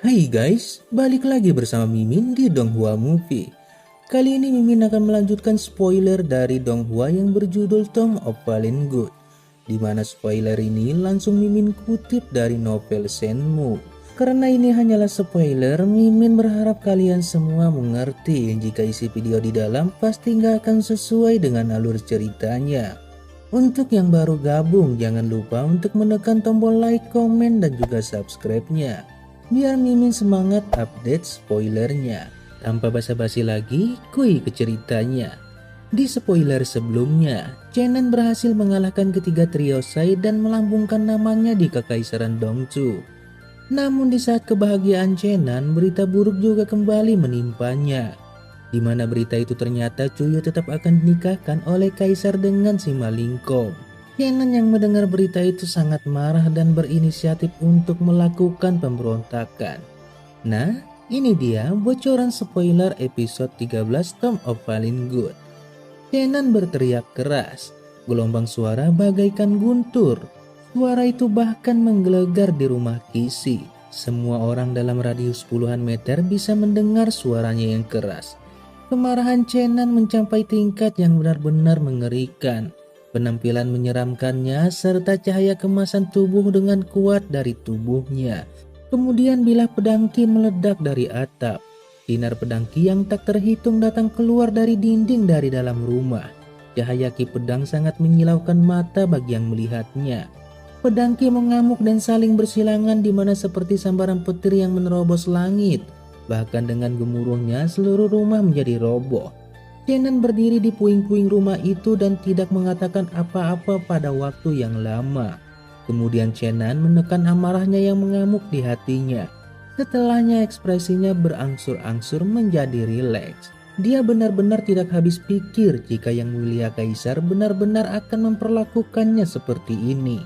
Hai guys, balik lagi bersama Mimin di Donghua Movie. Kali ini Mimin akan melanjutkan spoiler dari Donghua yang berjudul Tom of Fallen Good. Di mana spoiler ini langsung Mimin kutip dari novel Shenmue. Karena ini hanyalah spoiler, Mimin berharap kalian semua mengerti jika isi video di dalam pasti nggak akan sesuai dengan alur ceritanya. Untuk yang baru gabung, jangan lupa untuk menekan tombol like, komen, dan juga subscribe-nya. Biar Mimin semangat update spoilernya. Tanpa basa-basi lagi, kuy ke ceritanya. Di spoiler sebelumnya, Chenan berhasil mengalahkan ketiga trio Sai dan melambungkan namanya di Kekaisaran Dongchu. Namun di saat kebahagiaan Chenan, berita buruk juga kembali menimpanya. Di mana berita itu ternyata Cuyu tetap akan dinikahkan oleh Kaisar dengan si Malingkong. Chenan yang mendengar berita itu sangat marah dan berinisiatif untuk melakukan pemberontakan. Nah, ini dia bocoran spoiler episode 13 Tom of Fallen Good. Chenan berteriak keras, gelombang suara bagaikan guntur. Suara itu bahkan menggelegar di rumah Kisi. Semua orang dalam radius puluhan meter bisa mendengar suaranya yang keras. Kemarahan Chenan mencapai tingkat yang benar-benar mengerikan. Penampilan menyeramkannya serta cahaya kemasan tubuh dengan kuat dari tubuhnya. Kemudian bilah pedangki meledak dari atap. Sinar pedangki yang tak terhitung datang keluar dari dinding dari dalam rumah. Cahaya ki pedang sangat menyilaukan mata bagi yang melihatnya. Pedangki mengamuk dan saling bersilangan di mana seperti sambaran petir yang menerobos langit. Bahkan dengan gemuruhnya seluruh rumah menjadi roboh. Chenan berdiri di puing-puing rumah itu dan tidak mengatakan apa-apa pada waktu yang lama. Kemudian Chenan menekan amarahnya yang mengamuk di hatinya. Setelahnya ekspresinya berangsur-angsur menjadi rileks. Dia benar-benar tidak habis pikir jika Yang Mulia Kaisar benar-benar akan memperlakukannya seperti ini.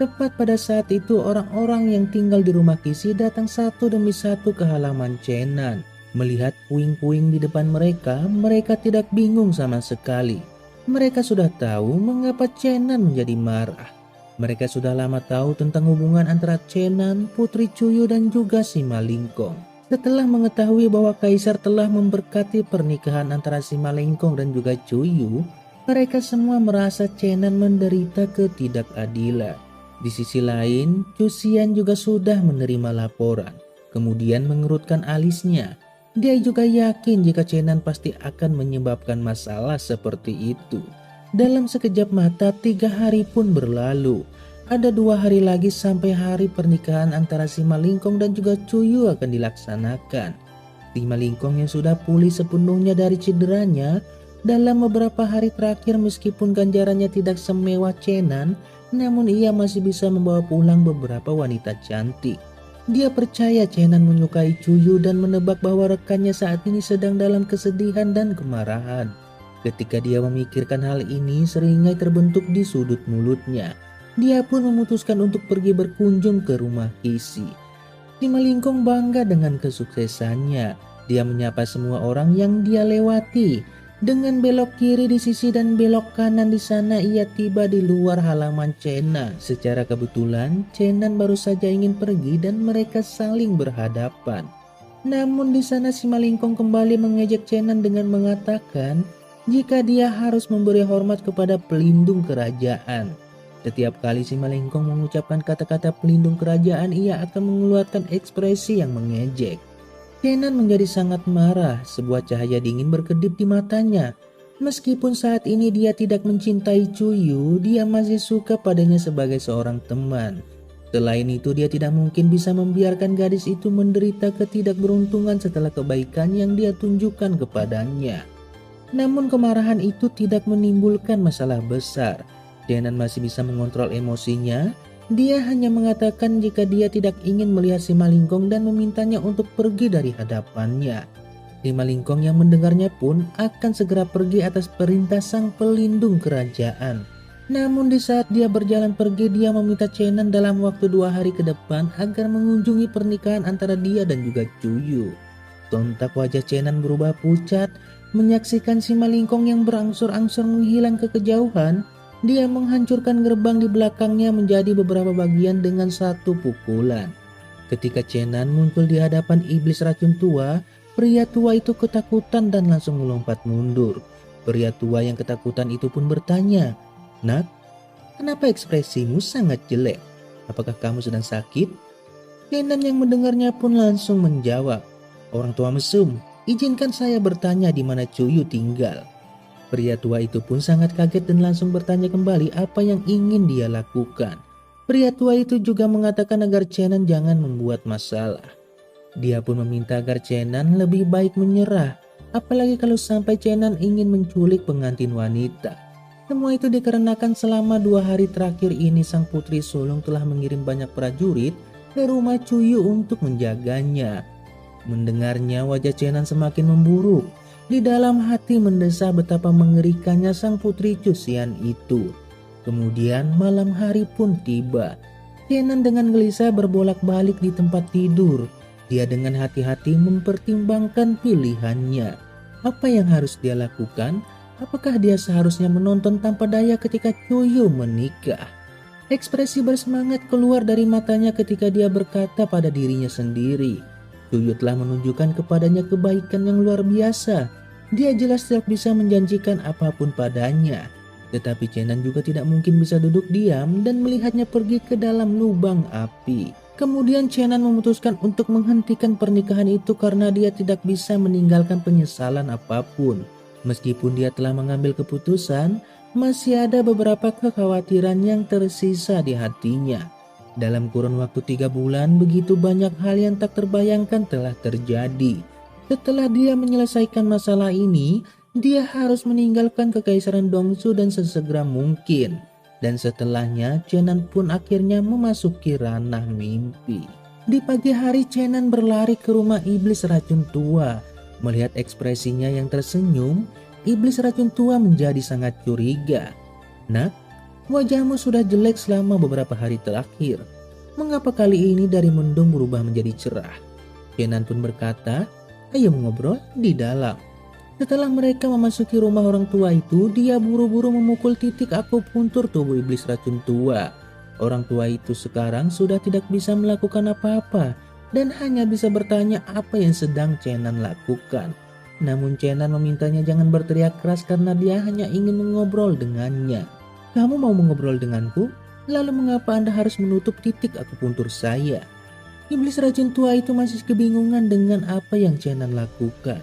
Tepat pada saat itu orang-orang yang tinggal di rumah Kisi datang satu demi satu ke halaman Chenan. Melihat puing-puing di depan mereka, mereka tidak bingung sama sekali. Mereka sudah tahu mengapa Chenan menjadi marah. Mereka sudah lama tahu tentang hubungan antara Chenan, Putri Cuyu dan juga si Malingkong. Setelah mengetahui bahwa Kaisar telah memberkati pernikahan antara si Malingkong dan juga Cuyu, mereka semua merasa Chenan menderita ketidakadilan. Di sisi lain, Cusian juga sudah menerima laporan, kemudian mengerutkan alisnya. Dia juga yakin jika Chenan pasti akan menyebabkan masalah seperti itu. Dalam sekejap mata 3 hari pun berlalu. Ada 2 hari lagi sampai hari pernikahan antara si Malingkong dan juga Cuyu akan dilaksanakan. Si Malingkong yang sudah pulih sepenuhnya dari cederanya, dalam beberapa hari terakhir meskipun ganjarannya tidak semewah Chenan, namun ia masih bisa membawa pulang beberapa wanita cantik. Dia percaya Chenan menyukai Cuyu dan menebak bahwa rekannya saat ini sedang dalam kesedihan dan kemarahan. Ketika dia memikirkan hal ini, seringai terbentuk di sudut mulutnya. Dia pun memutuskan untuk pergi berkunjung ke rumah Kisi. Si Malingkong bangga dengan kesuksesannya. Dia menyapa semua orang yang dia lewati. Dengan belok kiri di sisi dan belok kanan di sana, ia tiba di luar halaman Chenan. Secara kebetulan Chenan baru saja ingin pergi dan mereka saling berhadapan. Namun di sana si Malingkong kembali mengejek Chenan dengan mengatakan jika dia harus memberi hormat kepada pelindung kerajaan. Setiap kali si Malingkong mengucapkan kata-kata pelindung kerajaan, ia akan mengeluarkan ekspresi yang mengejek. Chenan menjadi sangat marah, sebuah cahaya dingin berkedip di matanya. Meskipun saat ini dia tidak mencintai Cuyu, dia masih suka padanya sebagai seorang teman. Selain itu, dia tidak mungkin bisa membiarkan gadis itu menderita ketidakberuntungan setelah kebaikan yang dia tunjukkan kepadanya. Namun kemarahan itu tidak menimbulkan masalah besar. Chenan masih bisa mengontrol emosinya. Dia hanya mengatakan jika dia tidak ingin melihat si Malingkong dan memintanya untuk pergi dari hadapannya. Si Malingkong yang mendengarnya pun akan segera pergi atas perintah sang pelindung kerajaan. Namun di saat dia berjalan pergi, dia meminta Chenan dalam waktu 2 hari ke depan agar mengunjungi pernikahan antara dia dan juga Cuyu. Sontak wajah Chenan berubah pucat. Menyaksikan si Malingkong yang berangsur-angsur menghilang ke kejauhan, dia menghancurkan gerbang di belakangnya menjadi beberapa bagian dengan satu pukulan. Ketika Chenan muncul di hadapan iblis racun tua, pria tua itu ketakutan dan langsung melompat mundur. Pria tua yang ketakutan itu pun bertanya, "Nak, kenapa ekspresimu sangat jelek? Apakah kamu sedang sakit?" Chenan yang mendengarnya pun langsung menjawab, "Orang tua mesum, izinkan saya bertanya di mana Cuyu tinggal." Pria tua itu pun sangat kaget dan langsung bertanya kembali apa yang ingin dia lakukan. Pria tua itu juga mengatakan agar Chenan jangan membuat masalah. Dia pun meminta agar Chenan lebih baik menyerah, apalagi kalau sampai Chenan ingin menculik pengantin wanita. Semua itu dikarenakan selama 2 hari terakhir ini sang putri sulung telah mengirim banyak prajurit ke rumah Cuyu untuk menjaganya. Mendengarnya wajah Chenan semakin memburuk. Di dalam hati mendesah betapa mengerikannya sang putri Cusian itu. Kemudian malam hari pun tiba. Chenan dengan gelisah berbolak-balik di tempat tidur. Dia dengan hati-hati mempertimbangkan pilihannya. Apa yang harus dia lakukan? Apakah dia seharusnya menonton tanpa daya ketika Cuyu menikah? Ekspresi bersemangat keluar dari matanya ketika dia berkata pada dirinya sendiri. Cuyu telah menunjukkan kepadanya kebaikan yang luar biasa. Dia jelas tidak bisa menjanjikan apapun padanya. Tetapi Chenan juga tidak mungkin bisa duduk diam dan melihatnya pergi ke dalam lubang api. Kemudian Chenan memutuskan untuk menghentikan pernikahan itu karena dia tidak bisa meninggalkan penyesalan apapun. Meskipun dia telah mengambil keputusan, masih ada beberapa kekhawatiran yang tersisa di hatinya. Dalam kurun waktu 3 bulan, begitu banyak hal yang tak terbayangkan telah terjadi. Setelah dia menyelesaikan masalah ini, dia harus meninggalkan kekaisaran Dongsu dan sesegera mungkin. Dan setelahnya, Chenan pun akhirnya memasuki ranah mimpi. Di pagi hari, Chenan berlari ke rumah iblis racun tua. Melihat ekspresinya yang tersenyum, iblis racun tua menjadi sangat curiga. "Nak, wajahmu sudah jelek selama beberapa hari terakhir. Mengapa kali ini dari mendung berubah menjadi cerah?" Chenan pun berkata, "Ayo mengobrol di dalam." Setelah mereka memasuki rumah orang tua itu, dia buru-buru memukul titik akupuntur tubuh iblis racun tua. Orang tua itu sekarang sudah tidak bisa melakukan apa-apa dan hanya bisa bertanya apa yang sedang Chenan lakukan. Namun Chenan memintanya jangan berteriak keras karena dia hanya ingin mengobrol dengannya. "Kamu mau mengobrol denganku? Lalu mengapa Anda harus menutup titik akupuntur saya?" Iblis racun tua itu masih kebingungan dengan apa yang Chenan lakukan.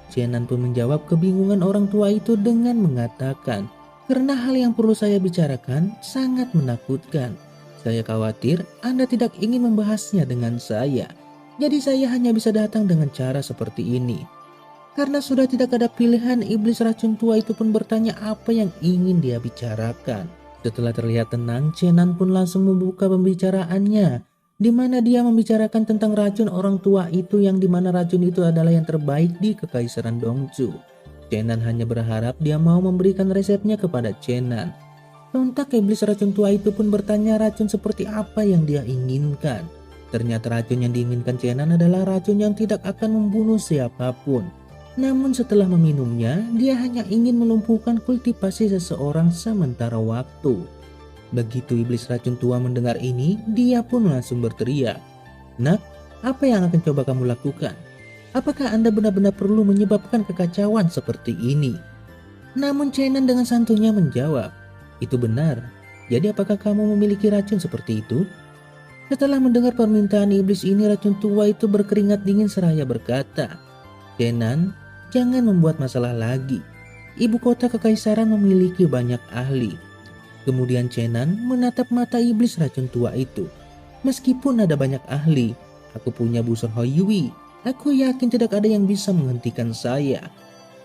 Chenan pun menjawab kebingungan orang tua itu dengan mengatakan, "Karena hal yang perlu saya bicarakan sangat menakutkan. Saya khawatir Anda tidak ingin membahasnya dengan saya. Jadi saya hanya bisa datang dengan cara seperti ini." Karena sudah tidak ada pilihan, iblis racun tua itu pun bertanya apa yang ingin dia bicarakan. Setelah terlihat tenang, Chenan pun langsung membuka pembicaraannya, di mana dia membicarakan tentang racun orang tua itu yang dimana racun itu adalah yang terbaik di kekaisaran Dongsu. Chenan hanya berharap dia mau memberikan resepnya kepada Chenan. Sontak iblis racun tua itu pun bertanya racun seperti apa yang dia inginkan. Ternyata racun yang diinginkan Chenan adalah racun yang tidak akan membunuh siapapun. Namun setelah meminumnya, dia hanya ingin melumpuhkan kultivasi seseorang sementara waktu. Begitu iblis racun tua mendengar ini, dia pun langsung berteriak, "Nak, apa yang akan coba kamu lakukan? Apakah Anda benar-benar perlu menyebabkan kekacauan seperti ini?" Namun Chenan dengan santunya menjawab, "Itu benar. Jadi apakah kamu memiliki racun seperti itu?" Setelah mendengar permintaan iblis ini, racun tua itu berkeringat dingin seraya berkata, "Chenan, jangan membuat masalah lagi. Ibu kota kekaisaran memiliki banyak ahli." Kemudian Chenan menatap mata iblis racun tua itu. "Meskipun ada banyak ahli, aku punya busur Hoyui. Aku yakin tidak ada yang bisa menghentikan saya."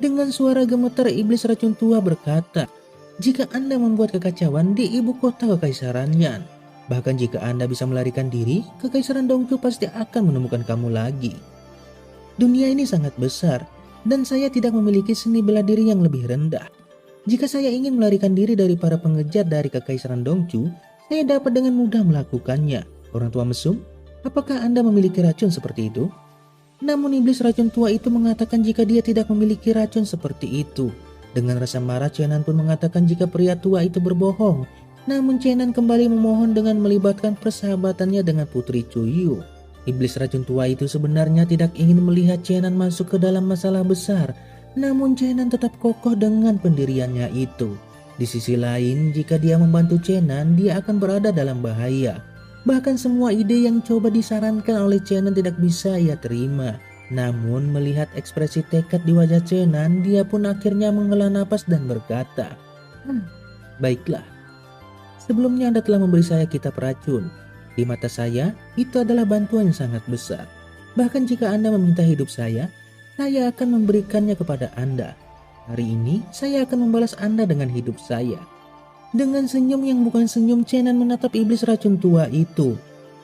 Dengan suara gemetar iblis racun tua berkata, "Jika Anda membuat kekacauan di ibu kota kekaisarannya, bahkan jika Anda bisa melarikan diri, kekaisaran Dongsu pasti akan menemukan kamu lagi. Dunia ini sangat besar, dan saya tidak memiliki seni bela diri yang lebih rendah. Jika saya ingin melarikan diri dari para pengejar dari kekaisaran Dongsu, saya dapat dengan mudah melakukannya. Orang tua mesum, apakah Anda memiliki racun seperti itu?" Namun iblis racun tua itu mengatakan jika dia tidak memiliki racun seperti itu. Dengan rasa marah, Chenan pun mengatakan jika pria tua itu berbohong. Namun Chenan kembali memohon dengan melibatkan persahabatannya dengan Putri Cuyu. Iblis racun tua itu sebenarnya tidak ingin melihat Chenan masuk ke dalam masalah besar, namun Chenan tetap kokoh dengan pendiriannya itu. Di sisi lain, jika dia membantu Chenan, dia akan berada dalam bahaya. Bahkan semua ide yang coba disarankan oleh Chenan tidak bisa ia terima. Namun melihat ekspresi tekad di wajah Chenan, dia pun akhirnya menghela napas dan berkata, "Baiklah, sebelumnya Anda telah memberi saya kitab racun. Di mata saya, itu adalah bantuan yang sangat besar. Bahkan jika Anda meminta hidup saya akan memberikannya kepada Anda. Hari ini, saya akan membalas Anda dengan hidup saya." Dengan senyum yang bukan senyum, Chenan menatap iblis racun tua itu.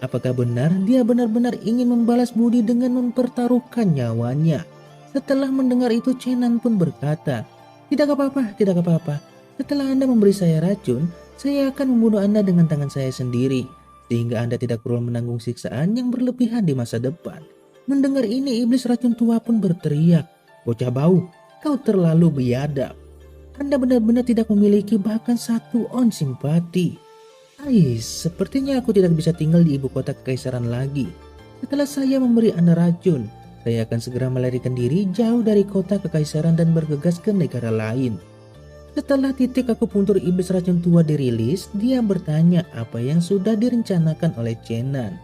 Apakah benar dia benar-benar ingin membalas budi dengan mempertaruhkan nyawanya? Setelah mendengar itu, Chenan pun berkata, Tidak apa-apa. Setelah Anda memberi saya racun, saya akan membunuh Anda dengan tangan saya sendiri, sehingga Anda tidak perlu menanggung siksaan yang berlebihan di masa depan." Mendengar ini, iblis racun tua pun berteriak, "Bocah bau, kau terlalu biadab. Anda benar-benar tidak memiliki bahkan 1 on simpati. Sepertinya aku tidak bisa tinggal di ibu kota kekaisaran lagi. Setelah saya memberi Anda racun, saya akan segera melarikan diri jauh dari kota kekaisaran dan bergegas ke negara lain." Setelah titik akupuntur iblis racun tua dirilis, dia bertanya apa yang sudah direncanakan oleh Chenan.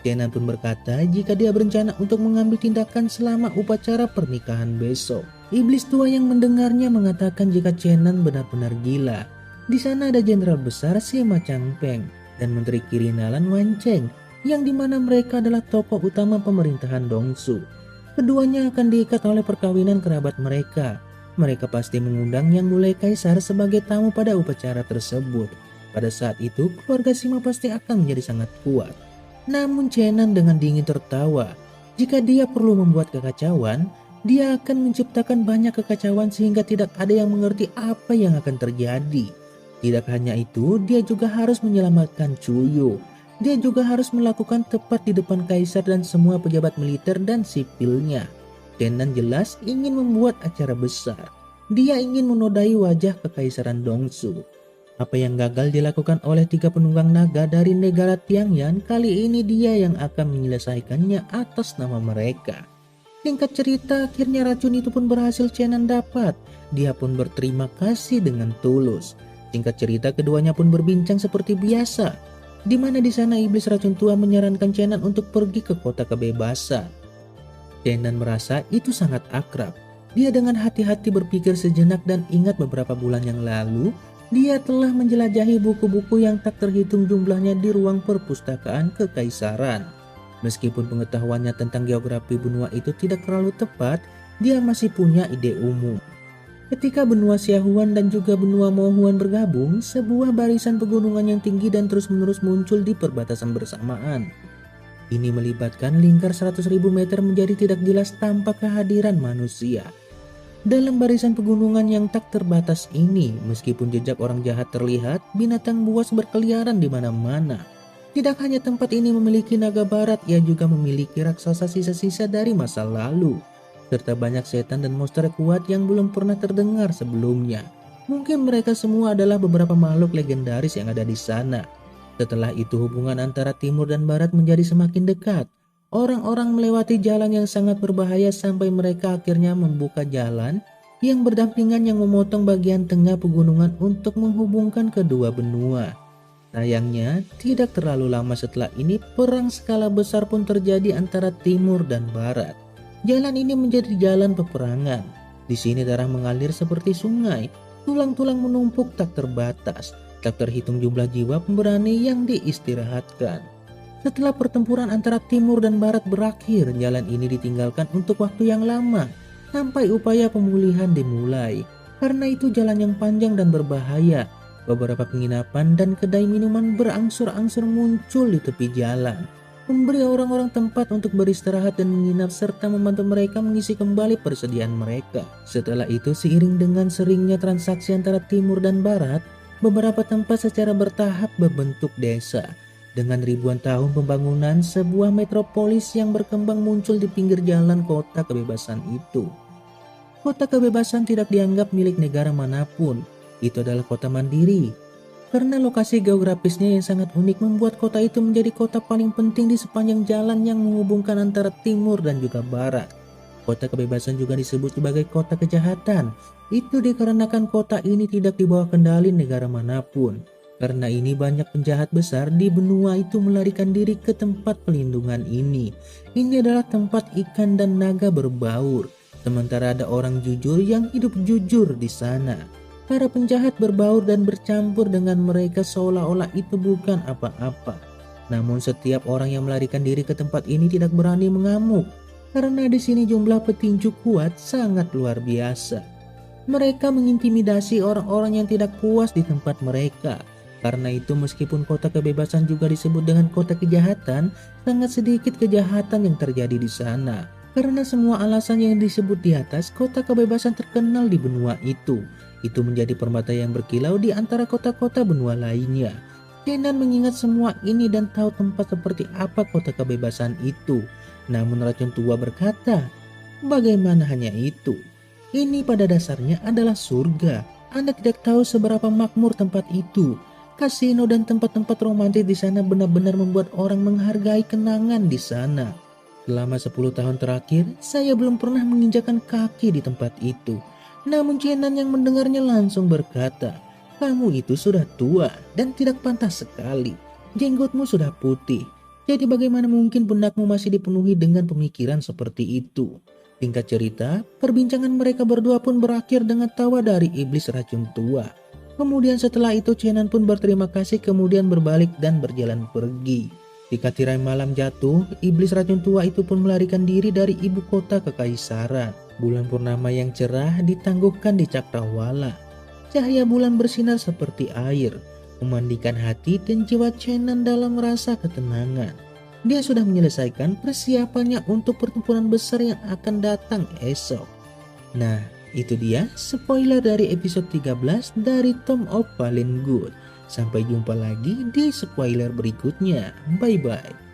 Chenan pun berkata jika dia berencana untuk mengambil tindakan selama upacara pernikahan besok. Iblis tua yang mendengarnya mengatakan jika Chenan benar-benar gila. Di sana ada jenderal besar Sima Changpeng dan Menteri Kirinalan Wan Cheng, yang dimana mereka adalah tokoh utama pemerintahan Dongsu. Keduanya akan diikat oleh perkawinan kerabat mereka. Mereka pasti mengundang Yang Mulia Kaisar sebagai tamu pada upacara tersebut. Pada saat itu, keluarga Sima pasti akan menjadi sangat kuat. Namun Chenan dengan dingin tertawa. Jika dia perlu membuat kekacauan, dia akan menciptakan banyak kekacauan sehingga tidak ada yang mengerti apa yang akan terjadi. Tidak hanya itu, dia juga harus menyelamatkan Chuyu. Dia juga harus melakukan tepat di depan kaisar dan semua pejabat militer dan sipilnya. Chenan jelas ingin membuat acara besar. Dia ingin menodai wajah kekaisaran Dongsu. Apa yang gagal dilakukan oleh 3 penunggang naga dari negara Tiangyan, kali ini dia yang akan menyelesaikannya atas nama mereka. Singkat cerita, akhirnya racun itu pun berhasil Chenan dapat. Dia pun berterima kasih dengan tulus. Singkat cerita, keduanya pun berbincang seperti biasa, di mana di sana iblis racun tua menyarankan Chenan untuk pergi ke kota kebebasan. Chenan merasa itu sangat akrab. Dia dengan hati-hati berpikir sejenak dan ingat beberapa bulan yang lalu, dia telah menjelajahi buku-buku yang tak terhitung jumlahnya di ruang perpustakaan kekaisaran. Meskipun pengetahuannya tentang geografi benua itu tidak terlalu tepat, dia masih punya ide umum. Ketika benua Xiaohuan dan juga benua Mohuan bergabung, sebuah barisan pegunungan yang tinggi dan terus-menerus muncul di perbatasan bersamaan. Ini melibatkan lingkar 100.000 meter menjadi tidak jelas tanpa kehadiran manusia. Dalam barisan pegunungan yang tak terbatas ini, meskipun jejak orang jahat terlihat, binatang buas berkeliaran di mana-mana. Tidak hanya tempat ini memiliki naga barat, ia juga memiliki raksasa sisa-sisa dari masa lalu, serta banyak setan dan monster kuat yang belum pernah terdengar sebelumnya. Mungkin mereka semua adalah beberapa makhluk legendaris yang ada di sana. Setelah itu hubungan antara timur dan barat menjadi semakin dekat. Orang-orang melewati jalan yang sangat berbahaya sampai mereka akhirnya membuka jalan yang berdampingan yang memotong bagian tengah pegunungan untuk menghubungkan kedua benua. Sayangnya, tidak terlalu lama setelah ini perang skala besar pun terjadi antara timur dan barat. Jalan ini menjadi jalan peperangan. Di sini darah mengalir seperti sungai, tulang-tulang menumpuk tak terbatas, tak terhitung jumlah jiwa pemberani yang diistirahatkan. Setelah pertempuran antara timur dan barat berakhir, jalan ini ditinggalkan untuk waktu yang lama, sampai upaya pemulihan dimulai. Karena itu jalan yang panjang dan berbahaya. Beberapa penginapan dan kedai minuman berangsur-angsur muncul di tepi jalan, memberi orang-orang tempat untuk beristirahat dan menginap serta membantu mereka mengisi kembali persediaan mereka. Setelah itu, seiring dengan seringnya transaksi antara timur dan barat, beberapa tempat secara bertahap berbentuk desa. Dengan ribuan tahun pembangunan, sebuah metropolis yang berkembang muncul di pinggir jalan kota kebebasan itu. Kota kebebasan tidak dianggap milik negara manapun. Itu adalah kota mandiri. Karena lokasi geografisnya yang sangat unik membuat kota itu menjadi kota paling penting di sepanjang jalan yang menghubungkan antara timur dan juga barat. Kota kebebasan juga disebut sebagai kota kejahatan. Itu dikarenakan kota ini tidak di bawah kendali negara manapun. Karena ini banyak penjahat besar di benua itu melarikan diri ke tempat pelindungan ini. Ini adalah tempat ikan dan naga berbaur. Sementara ada orang jujur yang hidup jujur di sana. Para penjahat berbaur dan bercampur dengan mereka seolah-olah itu bukan apa-apa. Namun setiap orang yang melarikan diri ke tempat ini tidak berani mengamuk. Karena di sini jumlah petinju kuat sangat luar biasa. Mereka mengintimidasi orang-orang yang tidak puas di tempat mereka. Karena itu meskipun kota kebebasan juga disebut dengan kota kejahatan, sangat sedikit kejahatan yang terjadi di sana. Karena semua alasan yang disebut di atas, kota kebebasan terkenal di benua itu. Itu menjadi permata yang berkilau di antara kota-kota benua lainnya. Kenan mengingat semua ini dan tahu tempat seperti apa kota kebebasan itu. Namun racun tua berkata, bagaimana hanya itu? Ini pada dasarnya adalah surga. Anda tidak tahu seberapa makmur tempat itu. Kasino dan tempat-tempat romantis di sana benar-benar membuat orang menghargai kenangan di sana. Selama 10 tahun terakhir, saya belum pernah menginjakan kaki di tempat itu. Namun Jenan yang mendengarnya langsung berkata, kamu itu sudah tua dan tidak pantas sekali. Jenggotmu sudah putih. Jadi bagaimana mungkin pundakmu masih dipenuhi dengan pemikiran seperti itu? Singkat cerita, perbincangan mereka berdua pun berakhir dengan tawa dari iblis racun tua. Kemudian setelah itu Jenan pun berterima kasih kemudian berbalik dan berjalan pergi. Ketika tirai malam jatuh, iblis racun tua itu pun melarikan diri dari ibu kota kekaisaran. Bulan purnama yang cerah ditangguhkan di cakrawala. Cahaya bulan bersinar seperti air, memandikan hati dan jiwa Chenan dalam rasa ketenangan. Dia sudah menyelesaikan persiapannya untuk pertempuran besar yang akan datang esok. Nah, itu dia spoiler dari episode 13 dari Tom of Fallen Good. Sampai jumpa lagi di spoiler berikutnya. Bye-bye.